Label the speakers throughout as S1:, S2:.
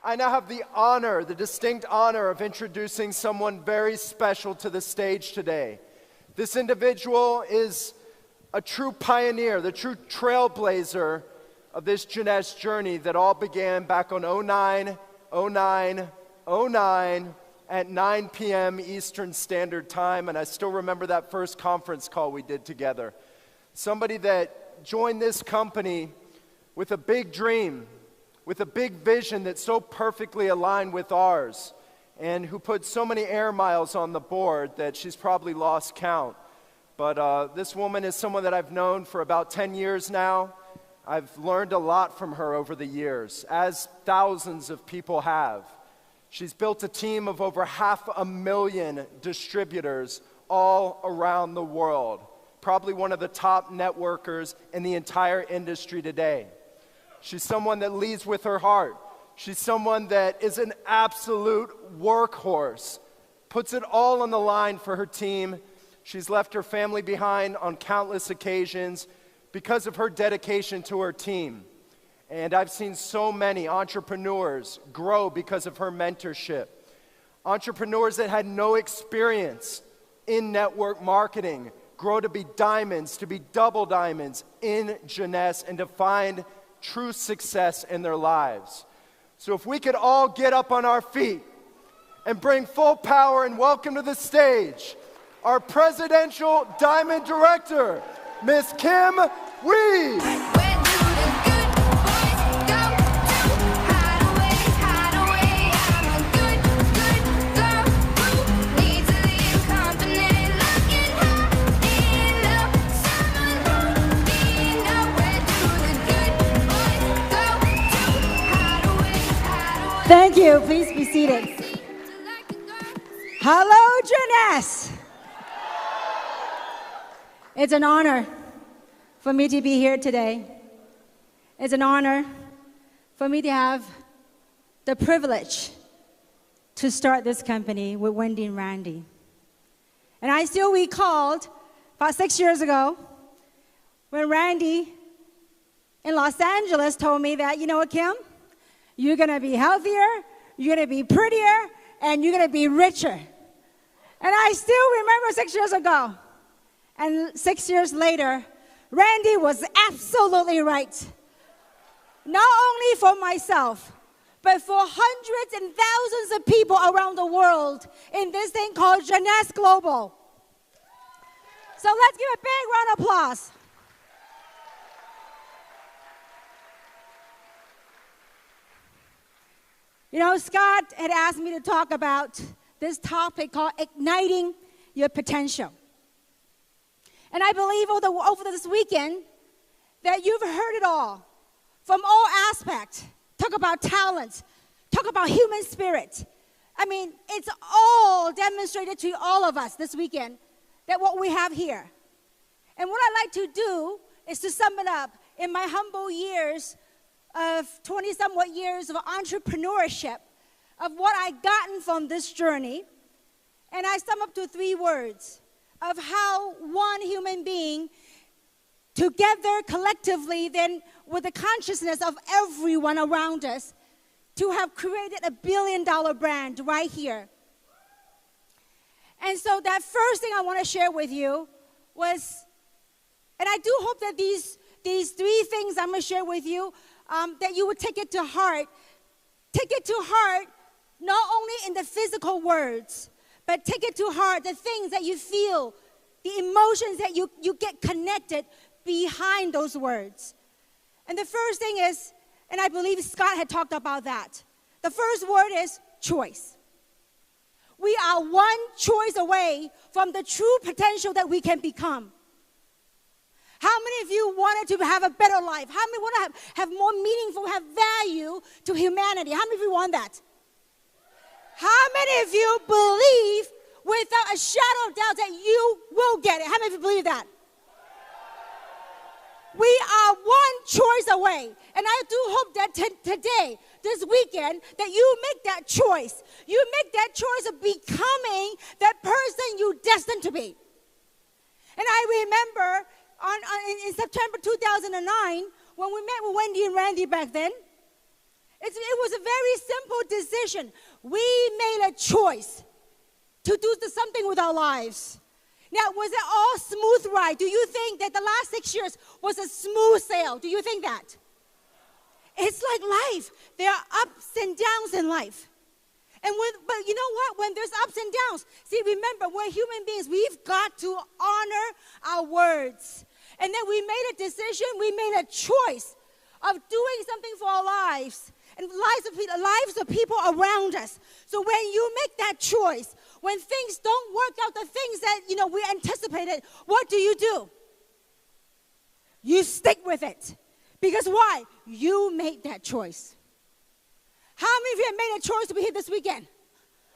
S1: I now have the honor, the distinct honor of introducing someone very special to the stage today. This individual is a true pioneer, the true trailblazer of this Jeunesse journey that all began back on 09 at 9 p.m. Eastern Standard Time, and I still remember that first conference call we did together. Somebody that joined this company with a big dream, with a big vision that so perfectly aligned with ours, and who put so many air miles on the board that she's probably lost count. But this woman is someone that I've known for about 10 years now. I've learned a lot from her over the years, as thousands of people have. She's built a team of over 500,000 distributors all around the world. Probably one of the top networkers in the entire industry today. She's someone that leads with her heart. She's someone that is an absolute workhorse, puts it all on the line for her team. She's left her family behind on countless occasions because of her dedication to her team. And I've seen so many entrepreneurs grow because of her mentorship. Entrepreneurs that had no experience in network marketing grow to be diamonds, to be double diamonds in Jeunesse, and to find true success in their lives. So if we could all get up on our feet and bring full power and welcome to the stage our Presidential Diamond Director, Miss Kim Wee.
S2: Thank you. Please be seated. Hello, Jeunesse. It's an honor for me to be here today. It's an honor for me to have the privilege to start this company with Wendy and Randy. And I still recalled about 6 years ago when Randy in Los Angeles told me that, you know what, Kim? You're going to be healthier, you're going to be prettier, and you're going to be richer. And I still remember 6 years ago. And 6 years later, Randy was absolutely right. Not only for myself, but for hundreds and thousands of people around the world in this thing called Jeunesse Global. So let's give a big round of applause. You know, Scott had asked me to talk about this topic called igniting your potential. And I believe over this weekend that you've heard it all from all aspects. Talk about talent, talk about human spirit. I mean, it's all demonstrated to all of us this weekend that what we have here. And what I like to do is to sum it up in my humble years of 20-somewhat years of entrepreneurship, of what I gotten from this journey, and I sum up to 3 words of how one human being, together, collectively, then with the consciousness of everyone around us, to have created a billion-dollar brand right here. And so that first thing I want to share with you was, and I do hope that these 3 things I'm going to share with you, that you would take it to heart. Take it to heart, not only in the physical words, but take it to heart, the things that you feel, the emotions that you get connected behind those words. And the first thing is, and I believe Scott had talked about that, the first word is choice. We are one choice away from the true potential that we can become. How many of you wanted to have a better life? How many want to have more meaningful, have value to humanity? How many of you want that? How many of you believe without a shadow of doubt that you will get it? How many of you believe that? We are one choice away. And I do hope that today, this weekend, that you make that choice. You make that choice of becoming that person you're destined to be. And I remember in September 2009, when we met with Wendy and Randy back then, It was a very simple decision. We made a choice to do something with our lives. Now, was it all smooth ride? Do you think that the last 6 years was a smooth sail? Do you think that? It's like life. There are ups and downs in life. But you know what? When there's ups and downs, see, remember, we're human beings. We've got to honor our words. And then we made a decision. We made a choice of doing something for our lives and lives of people around us. So when you make that choice, when things don't work out, the things that, we anticipated, what do? You stick with it. Because why? You made that choice. How many of you have made a choice to be here this weekend?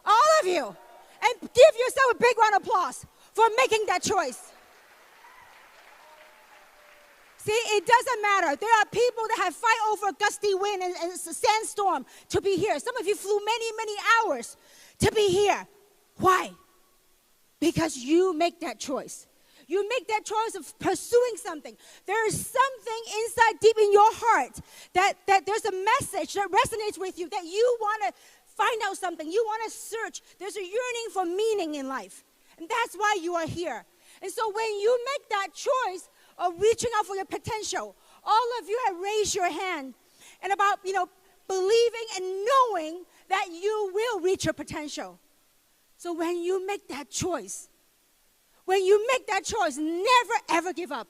S2: All of you. And give yourself a big round of applause for making that choice. See, it doesn't matter. There are people that have fight over gusty wind and sandstorm to be here. Some of you flew many, many hours to be here. Why? Because you make that choice. You make that choice of pursuing something. There is something inside deep in your heart that there's a message that resonates with you, that you want to find out something. You want to search. There's a yearning for meaning in life. And that's why you are here. And so when you make that choice of reaching out for your potential, all of you have raised your hand and about, believing and knowing that you will reach your potential. So when you make that choice, never ever give up.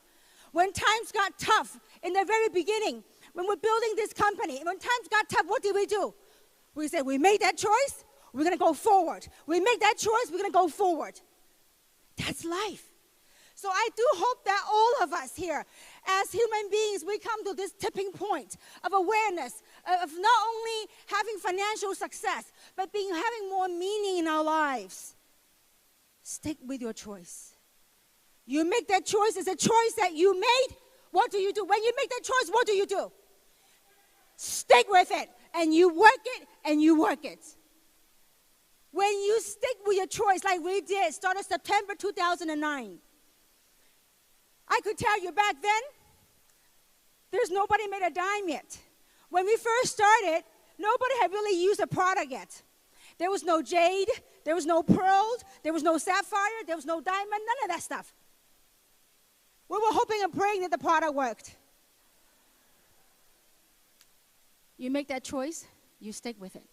S2: When times got tough in the very beginning, when we're building this company, when times got tough, what did we do? We said, we made that choice, we're going to go forward. We make that choice, we're going to go forward. That's life. So I do hope that all of us here, as human beings, we come to this tipping point of awareness, of not only having financial success, but having more meaning in our lives. Stick with your choice. You make that choice. It's a choice that you made. What do you do? When you make that choice, what do you do? Stick with it. And you work it, and you work it. When you stick with your choice, like we did, started September 2009. I could tell you back then, there's nobody made a dime yet. When we first started, nobody had really used a product yet. There was no jade, there was no pearls, there was no sapphire, there was no diamond, none of that stuff. We were hoping and praying that the product worked. You make that choice, you stick with it.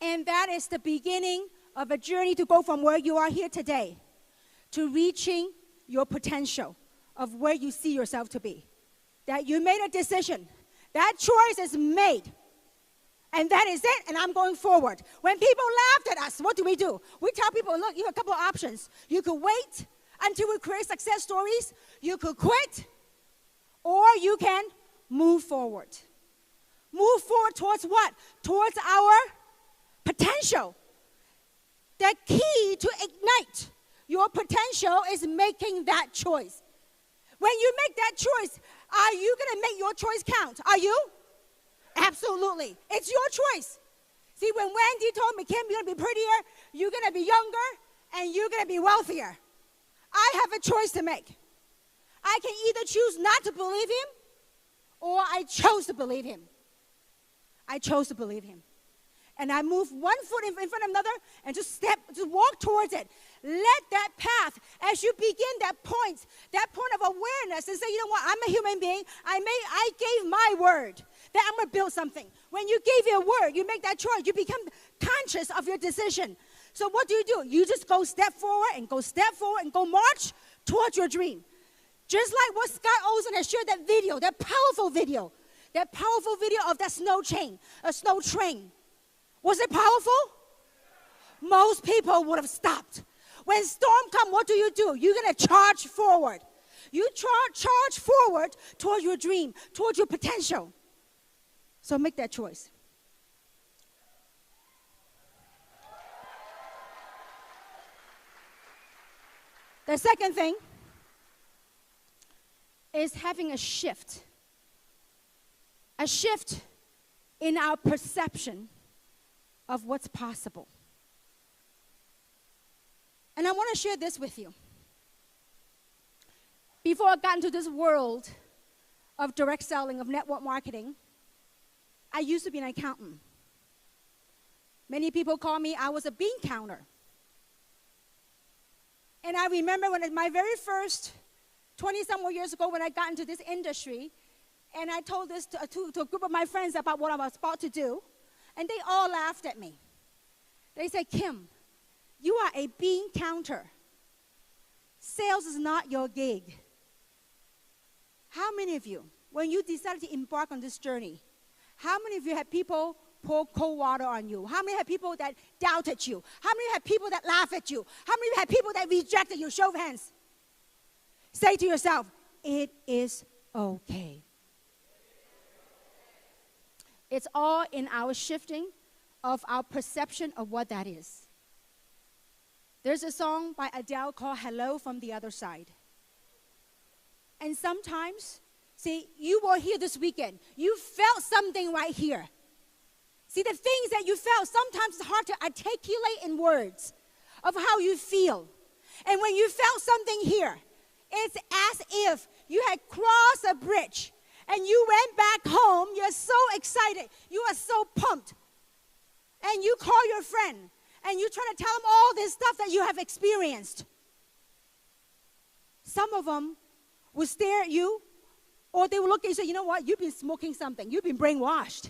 S2: And that is the beginning of a journey to go from where you are here today to reaching your potential of where you see yourself to be. That you made a decision. That choice is made. And that is it, and I'm going forward. When people laughed at us, what do? We tell people, look, you have a couple of options. You could wait until we create success stories. You could quit, or you can move forward. Move forward towards what? Towards our potential. The key to ignite your potential is making that choice. When you make that choice, are you going to make your choice count? Are you? Absolutely. It's your choice. See, when Wendy told me, Kim, you're going to be prettier, you're going to be younger, and you're going to be wealthier, I have a choice to make. I can either choose not to believe him, or I chose to believe him. I chose to believe him. And I moved one foot in front of another and just walk towards it. Let that path, as you begin that point of awareness and say, you know what, I'm a human being. I gave my word that I'm going to build something. When you gave your word, you make that choice. You become conscious of your decision. So what do? You just go step forward and go march towards your dream. Just like what Scott Olsen has shared that video, that powerful video of that snow train. Was it powerful? Most people would have stopped. When storm comes, what do? You're going to charge forward. You charge forward toward your dream, toward your potential. So make that choice. The second thing is having a shift. A shift in our perception of what's possible. And I want to share this with you. Before I got into this world of direct selling, of network marketing, I used to be an accountant. Many people call me, I was a bean counter. And I remember when my very first, 20-some more years ago, when I got into this industry, and I told this to a group of my friends about what I was about to do, and they all laughed at me. They said, Kim, you are a bean counter. Sales is not your gig. How many of you, when you decided to embark on this journey, how many of you had people pour cold water on you? How many had people that doubted you? How many had people that laughed at you? How many had people that rejected you? Show of hands. Say to yourself, it is okay. It's all in our shifting of our perception of what that is. There's a song by Adele called Hello from the Other Side. And sometimes, see, you were here this weekend. You felt something right here. See, the things that you felt, sometimes it's hard to articulate in words of how you feel. And when you felt something here, it's as if you had crossed a bridge and you went back home. You're so excited. You are so pumped. And you call your friend and you try to tell them all this stuff that you have experienced. Some of them will stare at you, or they will look at you and say, you know what, you've been smoking something. You've been brainwashed.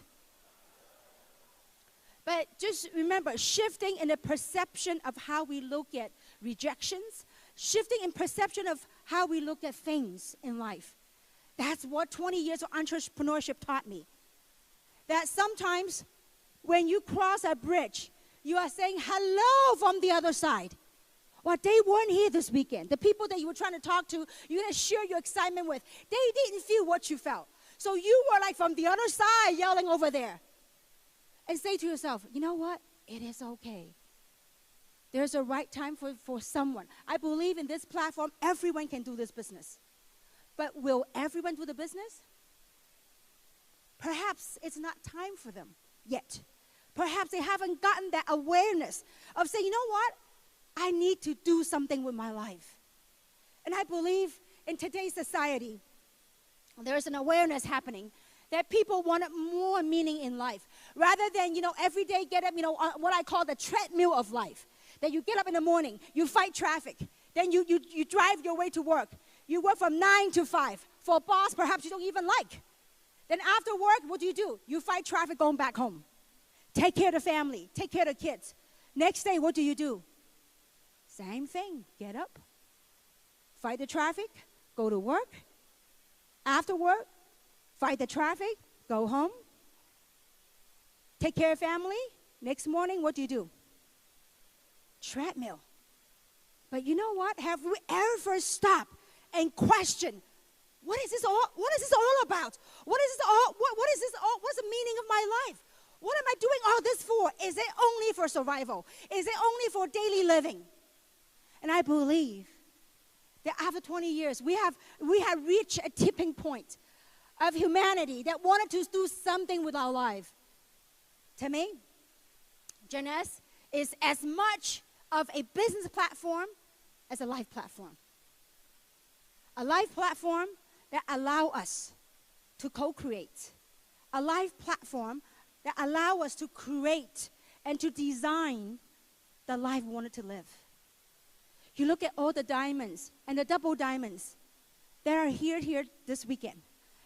S2: But just remember, shifting in the perception of how we look at rejections, shifting in perception of how we look at things in life. That's what 20 years of entrepreneurship taught me. That sometimes when you cross a bridge, you are saying hello from the other side. Well, they weren't here this weekend. The people that you were trying to talk to, you're going to share your excitement with, they didn't feel what you felt. So you were like from the other side yelling over there. And say to yourself, you know what? It is okay. There's a right time for someone. I believe in this platform, everyone can do this business. But will everyone do the business? Perhaps it's not time for them yet. Perhaps they haven't gotten that awareness of saying, you know what? I need to do something with my life. And I believe in today's society, there's an awareness happening that people wanted more meaning in life. Rather than, every day get up, what I call the treadmill of life. That you get up in the morning, you fight traffic. Then you drive your way to work. You work from 9 to 5 for a boss perhaps you don't even like. Then after work, what do? You fight traffic going back home. Take care of the family. Take care of the kids. Next day, what do? Same thing. Get up. Fight the traffic. Go to work. After work, fight the traffic. Go home. Take care of family. Next morning, what do? Treadmill. But you know what? Have we ever stopped and questioned, what is this all about? What's the meaning of my life? What am I doing all this for? Is it only for survival? Is it only for daily living? And I believe that after 20 years, we have reached a tipping point of humanity that wanted to do something with our life. To me, Jeunesse is as much of a business platform as a life platform. A life platform that allow us to co-create. A life platform that allow us to create and to design the life we wanted to live. You look at all the diamonds and the double diamonds that are here this weekend.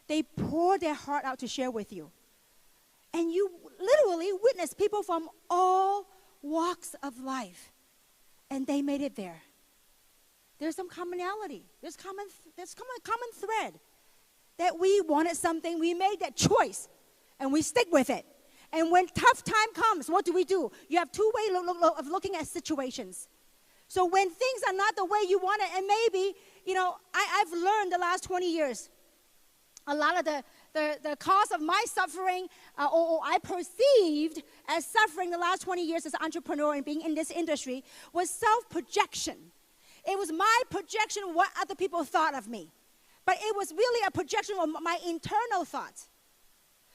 S2: They pour their heart out to share with you. And you literally witness people from all walks of life. And they made it there. There's some commonality. There's common thread. That we wanted something, we made that choice, and we stick with it. And when tough time comes, what do? You have two ways of looking at situations. So when things are not the way you want it, and maybe, I've learned the last 20 years, a lot of the cause of my suffering, or I perceived as suffering the last 20 years as an entrepreneur and being in this industry, was self-projection. It was my projection of what other people thought of me. But it was really a projection of my internal thoughts.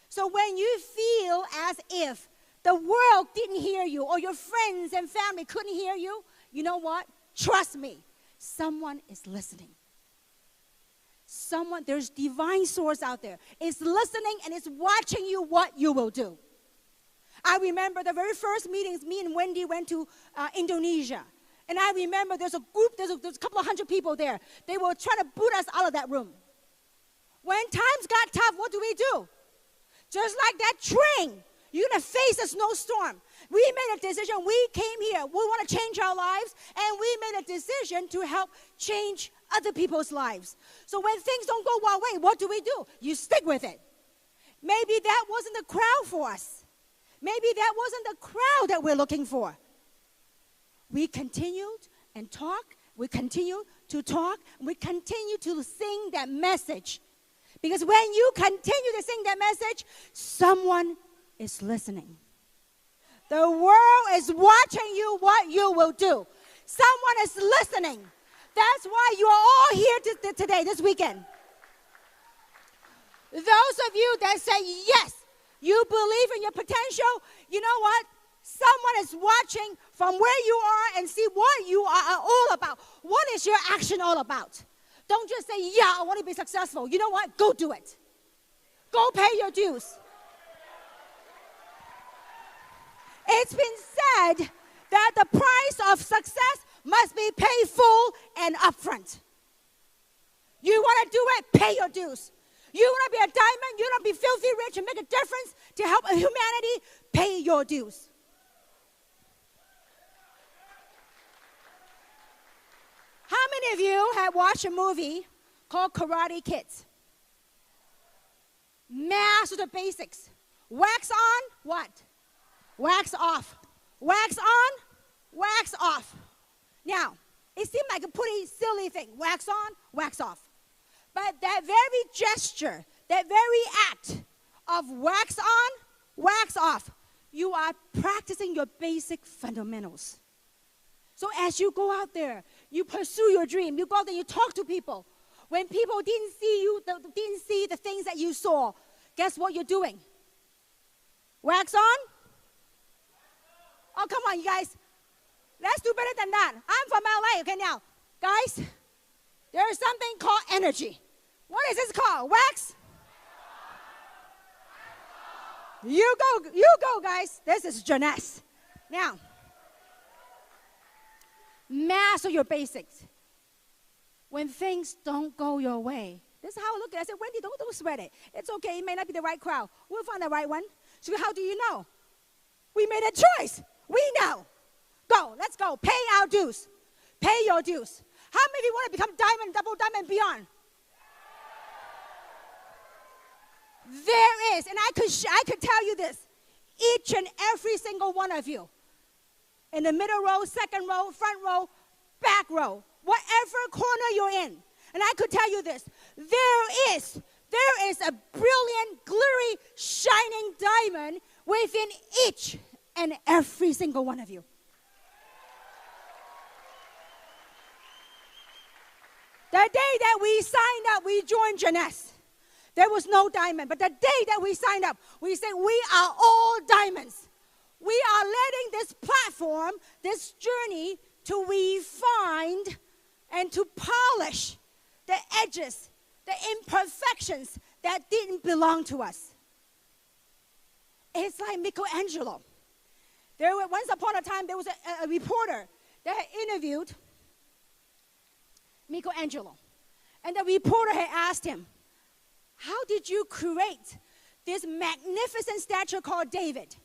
S2: So when you feel as if the world didn't hear you, or your friends and family couldn't hear you, you know what? Trust me, someone is listening. there's divine source out there. It's listening and it's watching you what you will do. I remember the very first meetings, me and Wendy went to Indonesia. And I remember there's a couple of hundred people there. They were trying to boot us out of that room. When times got tough, what do? Just like that train, you're going to face a snowstorm. We made a decision. We came here. We want to change our lives, and we made a decision to help change other people's lives. So when things don't go our way, what do? You stick with it. Maybe that wasn't the crowd for us. Maybe that wasn't the crowd that we're looking for. We continued and talked. We continued to talk. We continued to sing that message. Because when you continue to sing that message, someone is listening. The world is watching you what you will do. Someone is listening. That's why you are all here today, this weekend. Those of you that say, yes, you believe in your potential, you know what? Someone is watching from where you are and see what you are all about. What is your action all about? Don't just say, yeah, I want to be successful. You know what? Go do it. Go pay your dues. It's been said that the price of success must be paid full and upfront. You want to do it? Pay your dues. You want to be a diamond? You want to be filthy rich and make a difference to help humanity? Pay your dues. How many of you have watched a movie called Karate Kids? Master the basics. Wax on, what? Wax off. Wax on, wax off. Now, it seemed like a pretty silly thing. Wax on, wax off. But that very gesture, that very act of wax on, wax off, you are practicing your basic fundamentals. So as you go out there, you pursue your dream. You go out there, you talk to people. When people didn't see you, didn't see the things that you saw, guess what you're doing? Wax on? Oh, come on, you guys. Let's do better than that. I'm from LA, okay, now. Guys, there is something called energy. What is this called? Wax? You go, guys. This is Jeunesse. Now, master your basics. When things don't go your way, this is how I look at it. I said, Wendy, don't sweat it. It's okay. It may not be the right crowd. We'll find the right one. So how do you know? We made a choice. We know. Go. Let's go. Pay our dues. Pay your dues. How many of you want to become diamond, double diamond, beyond? There is, and I could tell you this, each and every single one of you, in the middle row, second row, front row, back row, whatever corner you're in, and I could tell you this, there is a brilliant, glittery, shining diamond within each and every single one of you. The day that we signed up, we joined Jeunesse. There was no diamond. But the day that we signed up, we said we are all diamonds. We are letting this platform, this journey, to refine and to polish the edges, the imperfections that didn't belong to us. It's like Michelangelo. Once upon a time, there was a reporter that had interviewed Michelangelo. And the reporter had asked him, how did you create this magnificent statue called David?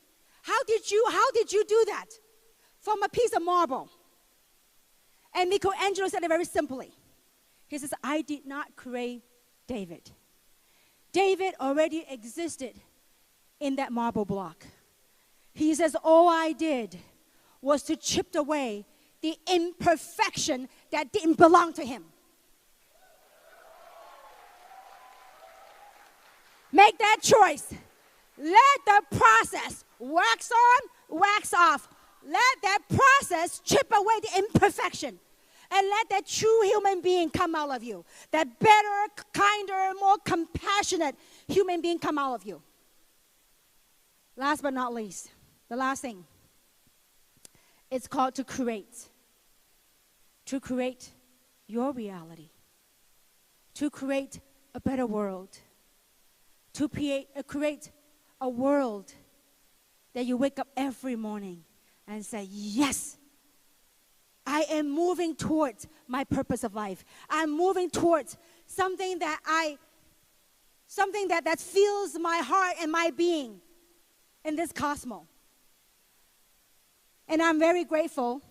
S2: How did you do that? From a piece of marble. And Michelangelo said it very simply. He says, I did not create David. David already existed in that marble block. He says, all I did was to chip away the imperfection that didn't belong to him. Make that choice. Let the process wax on, wax off. Let that process chip away the imperfection. And let that true human being come out of you. That better, kinder, more compassionate human being come out of you. Last but not least, the last thing. It's called to create. To create your reality. To create a better world, to create a world that you wake up every morning and say, yes, I am moving towards my purpose of life. I'm moving towards something that fills my heart and my being in this cosmos. And I'm very grateful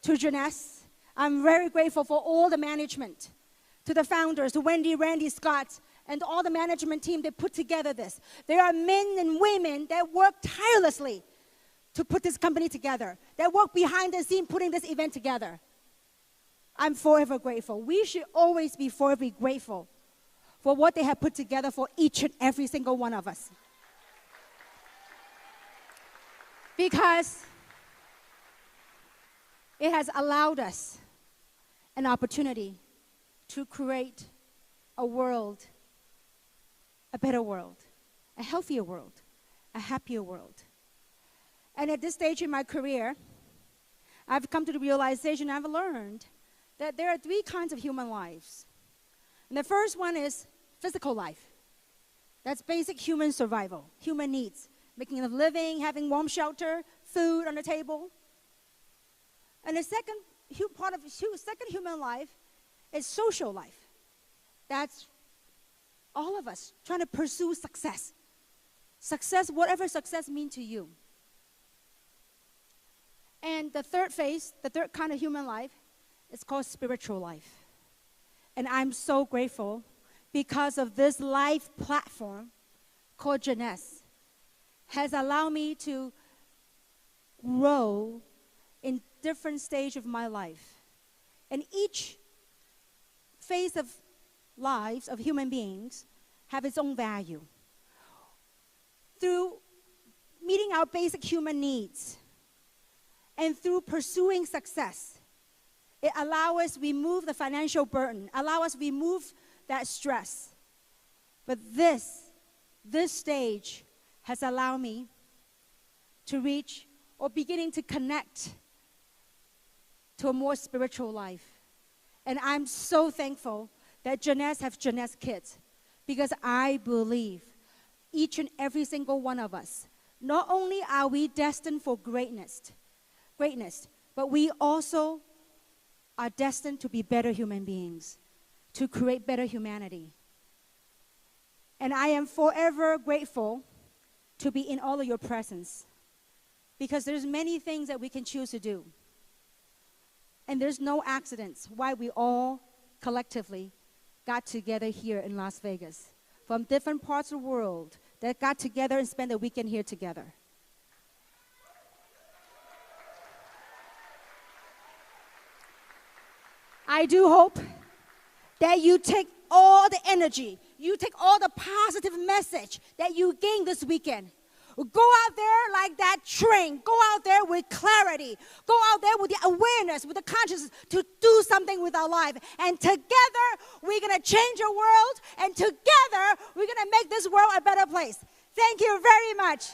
S2: to Jeunesse. I'm very grateful for all the management, to the founders, to Wendy, Randy, Scott, and all the management team that put together this. There are men and women that work tirelessly to put this company together, that work behind the scene putting this event together. I'm forever grateful. We should always be forever grateful for what they have put together for each and every single one of us. Because it has allowed us an opportunity to create a world, a better world, a healthier world, a happier world. And at this stage in my career, I've come to the realization, I've learned that there are 3 kinds of human lives. And the first one is physical life. That's basic human survival, human needs, making a living, having warm shelter, food on the table. And the second part of second human life is social life. That's all of us trying to pursue success. Success, whatever success means to you. And the third phase, the third kind of human life, is called spiritual life. And I'm so grateful because of this live platform called Jeunesse has allowed me to grow in different stage of my life. And each phase of lives of human beings have its own value. Through meeting our basic human needs and through pursuing success, it allows us to remove the financial burden, allow us to remove that stress. But this stage has allowed me to reach or beginning to connect to a more spiritual life. And I'm so thankful that Jeunesse have Jeunesse kids, because I believe each and every single one of us, not only are we destined for greatness, but we also are destined to be better human beings, to create better humanity. And I am forever grateful to be in all of your presence, because there's many things that we can choose to do. And there's no accidents why we all collectively got together here in Las Vegas from different parts of the world that got together and spent the weekend here together. I do hope that you take all the energy, you take all the positive message that you gained this weekend. Go out there like that train. Go out there with clarity. Go out there with the awareness, with the consciousness to do something with our life. And together, we're going to change our world. And together, we're going to make this world a better place. Thank you very much.